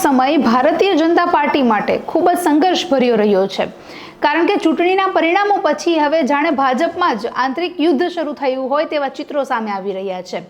સમય ભારતીય જનતા પાર્ટી માટે ખૂબ જ સંઘર્ષભર્યો રહ્યો છે, કારણ કે ચૂંટણીના પરિણામો પછી હવે જાણે ભાજપમાં જ આંતરિક યુદ્ધ શરૂ થયું હોય તેવા ચિત્રો સામે આવી રહ્યા છે।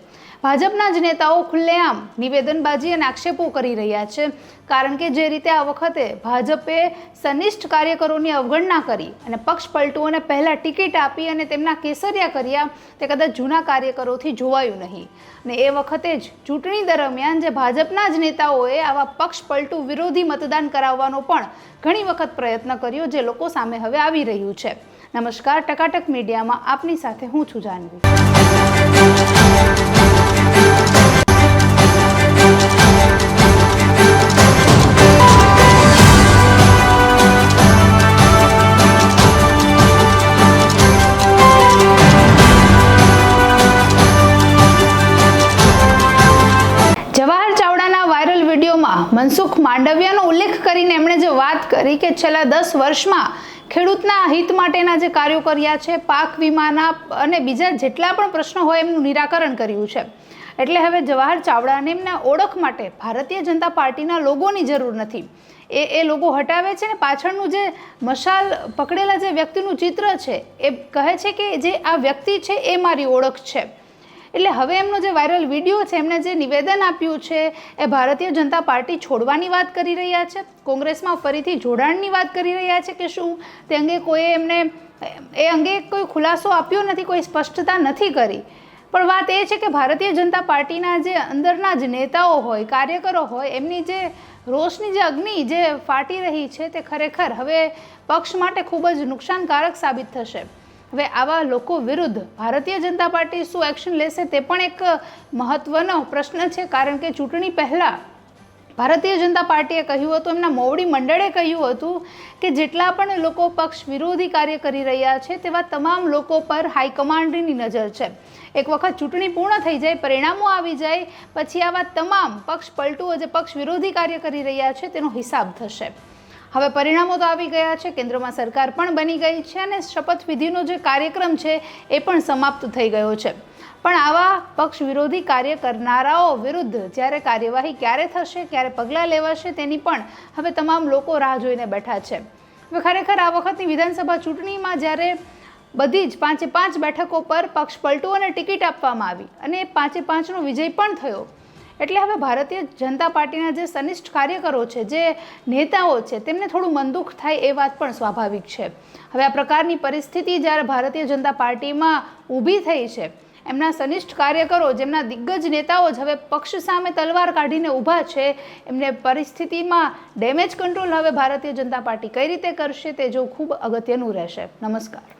ભાજપના જ નેતાઓ ખુલ્લેઆમ નિવેદનબાજી અને આક્ષેપો કરી રહ્યા છે, કારણ કે જે રીતે આ વખતે ભાજપે સનિષ્ઠ કાર્યકરોની અવગણના કરી અને પક્ષ પલટુઓને પહેલા ટિકિટ આપી અને તેમના કેસરિયા કર્યા તે કદાચ જૂના કાર્યકરોથી જોવાયું નહીં। અને એ વખતે જ ચૂંટણી દરમિયાન જે ભાજપના જ નેતાઓએ આવા પક્ષ પલટુ વિરોધી મતદાન કરાવવાનો પણ ઘણી વખત પ્રયત્ન કર્યો, જે લોકો સામે હવે આવી રહ્યું છે। નમસ્કાર, ટકાટક મીડિયામાં આપની સાથે હું છું જાનવી। જવાહર ચાવડાના વાયરલ વિડીયોમાં મનસુખ માંડવિયાનો ઉલ્લેખ કરીને એમણે જે વાત કરી કે છેલ્લા 10 વર્ષમાં ખેડૂતના હિત માટેના જે કાર્યો કર્યા છે, પાક વીમાના અને બીજા જેટલા પણ પ્રશ્નો હોય એમનું નિરાકરણ કર્યું છે। એટલે હવે જવાહર ચાવડાને એમના ઓળખ માટે ભારતીય જનતા પાર્ટીના લોગોની જરૂર નથી। એ લોગો હટાવે છે ને પાછળનું જે મશાલ પકડેલા જે વ્યક્તિનું ચિત્ર છે એ કહે છે કે જે આ વ્યક્તિ છે એ મારી ઓળખ છે। એટલે હવે એમનો જે વાયરલ વિડીયો છે, એમણે જે નિવેદન આપ્યું છે એ ભારતીય જનતા પાર્ટી છોડવાની વાત કરી રહ્યા છે, કોંગ્રેસમાં ફરીથી જોડાણની વાત કરી રહ્યા છે કે શું, તે અંગે કોઈ એમને એ અંગે કોઈ ખુલાસો આપ્યો નથી, કોઈ સ્પષ્ટતા નથી કરી। પણ વાત એ છે કે ભારતીય જનતા પાર્ટીના જે અંદરના જ નેતાઓ હોય, કાર્યકરો હોય, એમની જે રોષની જે અગ્નિ જે ફાટી રહી છે તે ખરેખર હવે પક્ષ માટે ખૂબ જ નુકસાનકારક સાબિત થશે। હવે આવા લોકો વિરુદ્ધ ભારતીય જનતા પાર્ટી શું એક્શન લેશે તે પણ એક મહત્વનો પ્રશ્ન છે, કારણ કે ચૂંટણી પહેલાં ભારતીય જનતા પાર્ટીએ કહ્યું હતું, એમના મોવડી મંડળે કહ્યું હતું કે જેટલા પણ લોકો પક્ષ વિરોધી કાર્ય કરી રહ્યા છે તેવા તમામ લોકો પર હાઈકમાન્ડની નજર છે। એક વખત ચૂંટણી પૂર્ણ થઈ જાય, પરિણામો આવી જાય પછી આવા તમામ પક્ષ પલટુઓ જે પક્ષ વિરોધી કાર્ય કરી રહ્યા છે તેનો હિસાબ થશે। હવે પરિણામો તો આવી ગયા છે, કેન્દ્રમાં સરકાર પણ બની ગઈ છે અને શપથવિધિનો જે કાર્યક્રમ છે એ પણ સમાપ્ત થઈ ગયો છે। પણ આવા પક્ષ વિરોધી કાર્ય કરનારાઓ વિરુદ્ધ જ્યારે કાર્યવાહી ક્યારે થશે, ક્યારે પગલાં લેવાશે તેની પણ હવે તમામ લોકો રાહ જોઈને બેઠા છે। હવે ખરેખર આ વખતની વિધાનસભા ચૂંટણીમાં જ્યારે બધી જ 5 બેઠકો પર પક્ષ પલટુઓને ટિકિટ આપવામાં આવી અને 5નો વિજય પણ થયો, એટલે હવે ભારતીય જનતા પાર્ટીના જે સનિષ્ઠ કાર્યકરો છે, જે નેતાઓ છે, તેમને થોડું મન દુઃખ થાય એ વાત પણ સ્વાભાવિક છે। હવે આ પ્રકારની પરિસ્થિતિ જ્યારે ભારતીય જનતા પાર્ટીમાં ઊભી થઈ છે, એમના સનિષ્ઠ કાર્યકરો, જેમના દિગ્ગજ નેતાઓ જ હવે પક્ષ સામે તલવાર કાઢીને ઊભા છે, એમને પરિસ્થિતિમાં ડેમેજ કંટ્રોલ હવે ભારતીય જનતા પાર્ટી કઈ રીતે કરશે તે જો ખૂબ અગત્યનું રહેશે। નમસ્કાર।